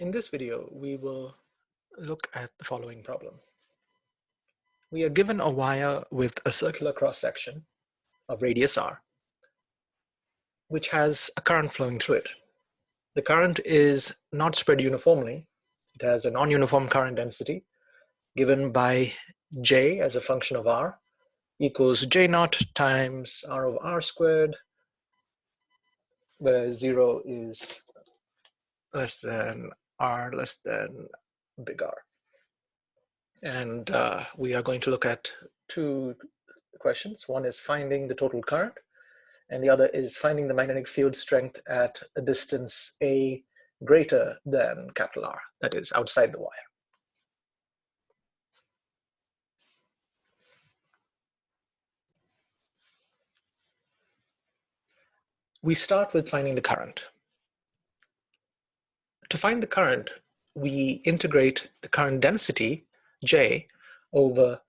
In this video, we will look at the following problem. We are given a wire with a circular cross-section of radius r, which has a current flowing through it. The current is not spread uniformly. It has a non-uniform current density given by J as a function of r equals J naught times r over r squared, where 0 is less than r less than big R. And we are going to look at two questions. One is finding the total current, and the other is finding the magnetic field strength at a distance a greater than capital R, that is outside the wire. We start with finding the current. To find the current, we integrate the current density, J, over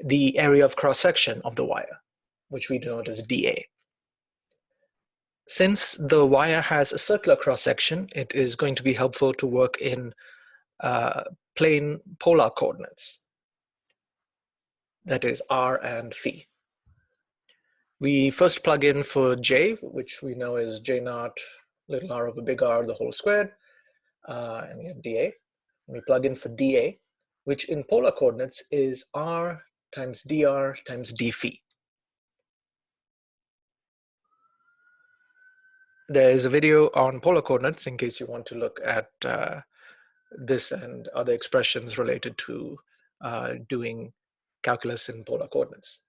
the area of cross-section of the wire, which we denote as dA. Since the wire has a circular cross-section, it is going to be helpful to work in plane polar coordinates, that is r and phi. We first plug in for J, which we know is J naught little r over big R the whole squared, and we have dA. And we plug in for dA, which in polar coordinates is r times dr times d phi. There's a video on polar coordinates in case you want to look at this and other expressions related to doing calculus in polar coordinates.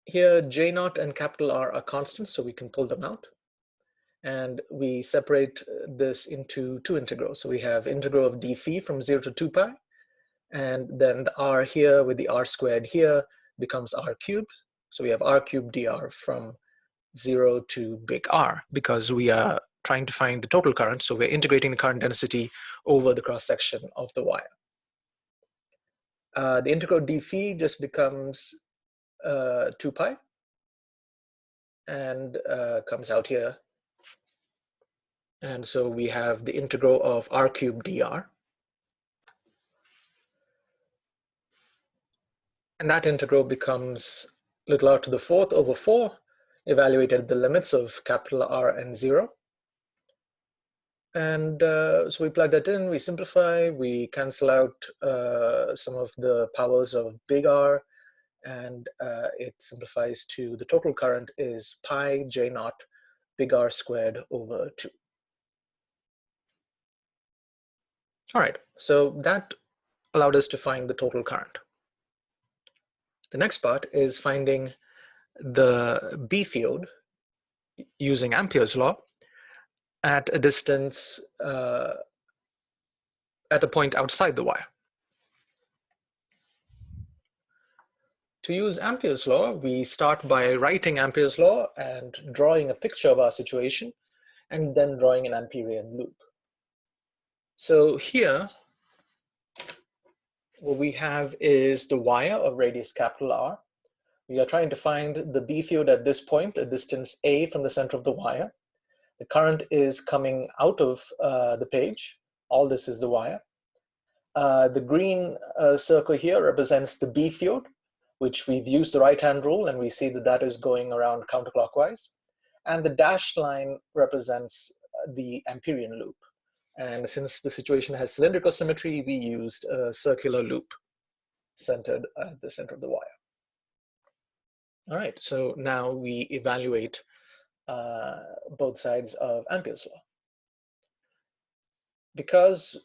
Here, J naught and capital R are constants, so we can pull them out. And we separate this into two integrals. So we have integral of d phi from 0 to 2 pi, and then the r here with the r squared here becomes r cubed. So we have r cubed dr from 0 to big R, because we are trying to find the total current, so we're integrating the current density over the cross-section of the wire. The integral d phi just becomes 2 pi and comes out here. And so we have the integral of r cubed dr. And that integral becomes little r to the fourth over 4, evaluated the limits of capital R and 0. And so we plug that in, we simplify, we cancel out some of the powers of big R, and it simplifies to the total current is pi J naught big R squared over 2. All right, so that allowed us to find the total current. The next part is finding the B field using Ampere's law at a distance, at a point outside the wire. To use Ampere's law, we start by writing Ampere's law and drawing a picture of our situation, and then drawing an Amperian loop. So here, what we have is the wire of radius capital R. We are trying to find the B field at this point, a distance a from the center of the wire. The current is coming out of the page. All this is the wire. The green circle here represents the B field, which we've used the right-hand rule, and we see that that is going around counterclockwise. And the dashed line represents the Amperian loop. And since the situation has cylindrical symmetry, we used a circular loop centered at the center of the wire. All right, so now we evaluate both sides of Ampere's law. Because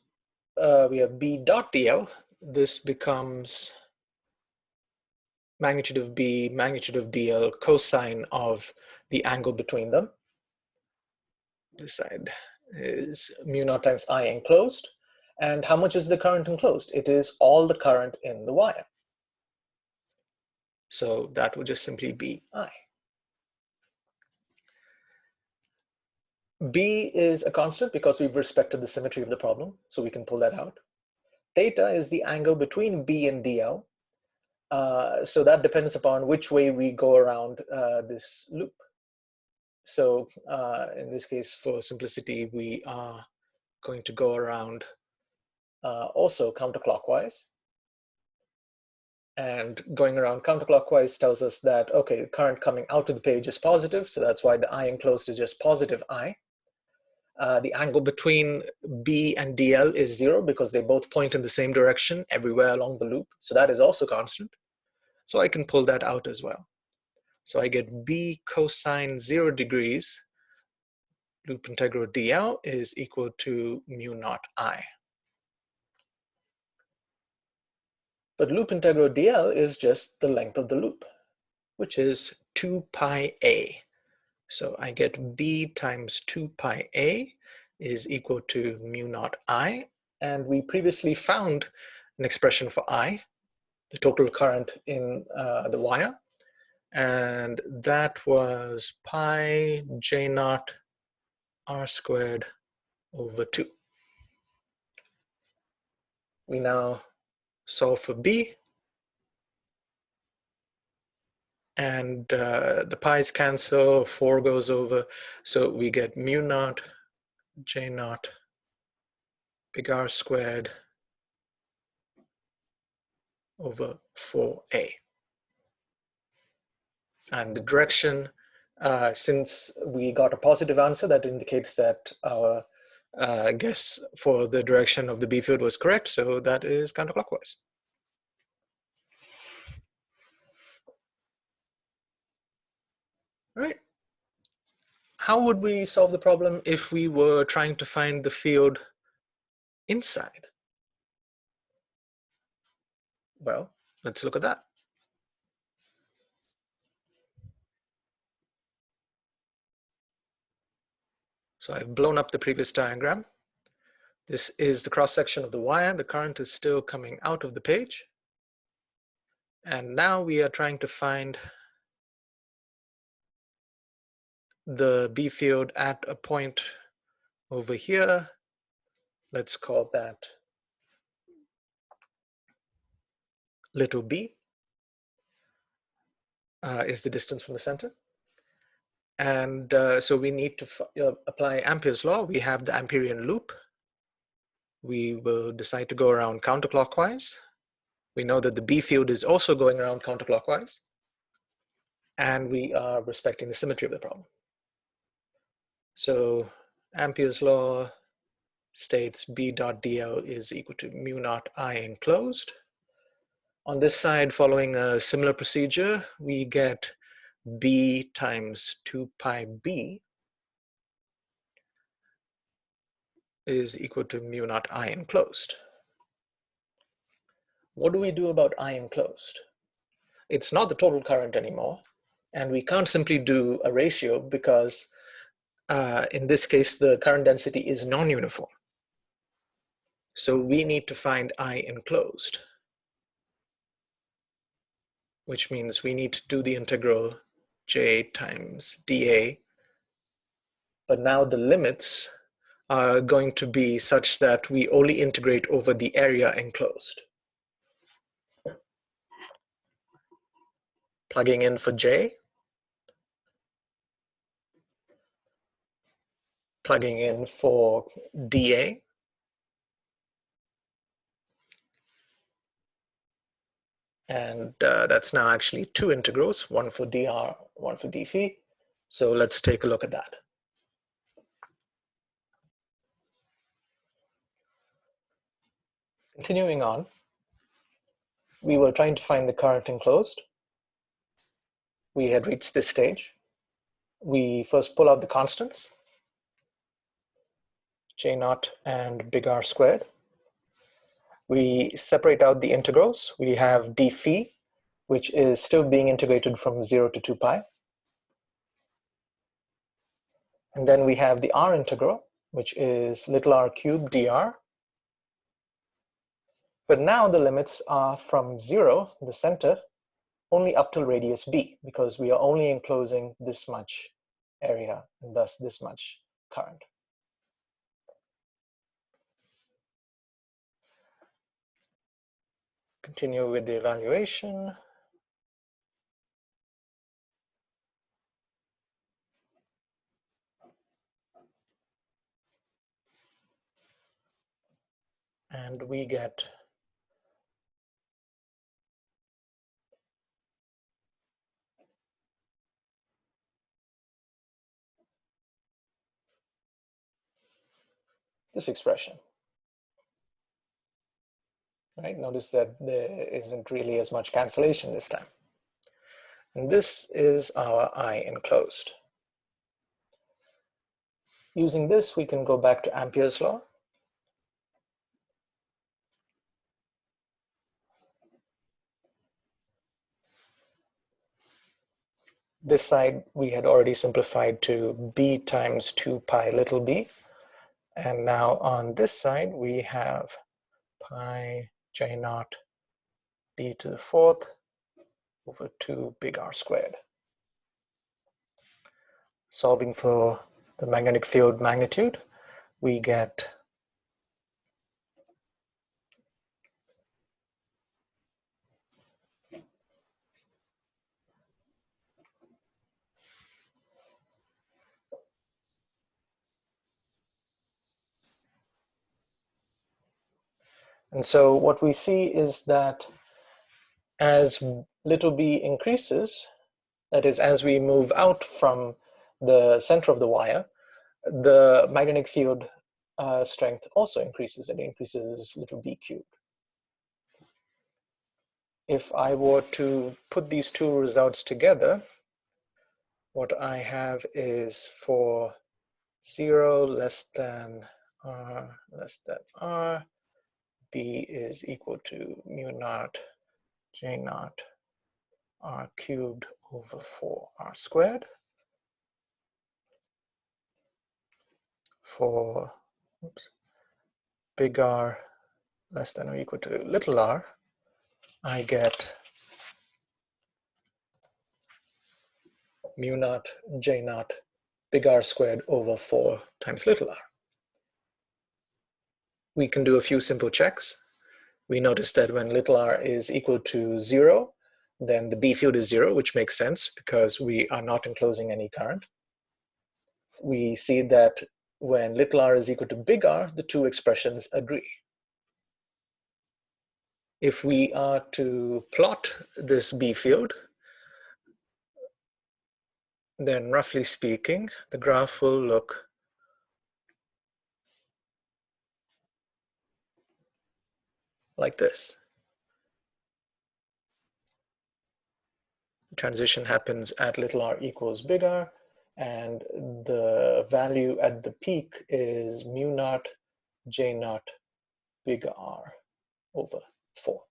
we have B dot dl, this becomes magnitude of B, magnitude of dl, cosine of the angle between them. This side is mu naught times I enclosed. And how much is the current enclosed? It is all the current in the wire. So that would just simply be I. B is a constant because we've respected the symmetry of the problem, so we can pull that out. Theta is the angle between B and dl. So that depends upon which way we go around this loop. So in this case, for simplicity, we are going to go around also counterclockwise. And going around counterclockwise tells us that, okay, the current coming out of the page is positive, so that's why the I enclosed is just positive I. The angle between B and DL is 0 because they both point in the same direction everywhere along the loop, so that is also constant. So I can pull that out as well. So I get B cosine 0 degrees loop integral dl is equal to mu naught I. But loop integral dl is just the length of the loop, which is 2 pi a. So I get B times 2 pi a is equal to mu naught I. And we previously found an expression for I, the total current in the wire. And that was pi j naught r squared over 2. We now solve for B. And the pi's cancel, 4 goes over. So we get mu naught j naught big R squared over 4a. And the direction, since we got a positive answer, that indicates that our guess for the direction of the B field was correct, so that is counterclockwise. All right. How would we solve the problem if we were trying to find the field inside? Well, let's look at that. So I've blown up the previous diagram. This is the cross-section of the wire. The current is still coming out of the page. And now we are trying to find the B field at a point over here. Let's call that little b, is the distance from the center. And so we need to apply Ampere's law. We have the Amperian loop. We will decide to go around counterclockwise. We know that the B field is also going around counterclockwise. And we are respecting the symmetry of the problem. So Ampere's law states B dot dl is equal to mu naught I enclosed. On this side, following a similar procedure, we get B times 2 pi b is equal to mu naught I enclosed. What do we do about I enclosed? It's not the total current anymore, and we can't simply do a ratio because in this case, the current density is non-uniform. So we need to find I enclosed, which means we need to do the integral j times dA, but now the limits are going to be such that we only integrate over the area enclosed. Plugging in for j, plugging in for dA, and that's now actually 2 integrals, one for dr, one for d phi. So let's take a look at that. Continuing on, we were trying to find the current enclosed. We had reached this stage. We first pull out the constants, j naught and big R squared. We separate out the integrals. We have d phi, which is still being integrated from 0 to 2 pi. And then we have the R integral, which is little r cubed dr. But now the limits are from 0, the center, only up till radius b, because we are only enclosing this much area and thus this much current. Continue with the evaluation. and we get this expression. Right? Notice that there isn't really as much cancellation this time. And this is our I enclosed. Using this, we can go back to Ampere's law. This side we had already simplified to b times 2 pi little b. And now on this side, we have pi j naught b to the fourth over 2 big R squared. Solving for the magnetic field magnitude, we get and so what we see is that as little b increases, that is, as we move out from the center of the wire, the magnetic field strength also increases. It increases little b cubed. If I were to put these two results together, what I have is for 0 less than r, b is equal to mu naught j naught r cubed over 4r squared. For big R less than or equal to little r, I get mu naught j naught big R squared over 4 times little r. We can do a few simple checks. We notice that when little r is equal to 0, then the B field is 0, which makes sense because we are not enclosing any current. We see that when little r is equal to big R, the two expressions agree. If we are to plot this B field, then roughly speaking, the graph will look like this. The transition happens at little r equals big R, and the value at the peak is mu naught j naught big R over 4,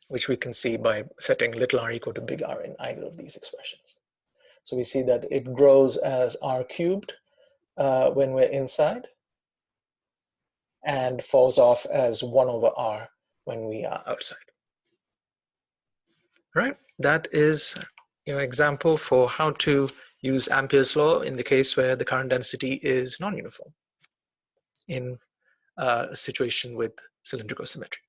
which we can see by setting little r equal to big R in either of these expressions. So we see that it grows as r cubed when we're inside, and falls off as 1 over r when we are outside. Right, that is your example for how to use Ampere's law in the case where the current density is non-uniform in a situation with cylindrical symmetry.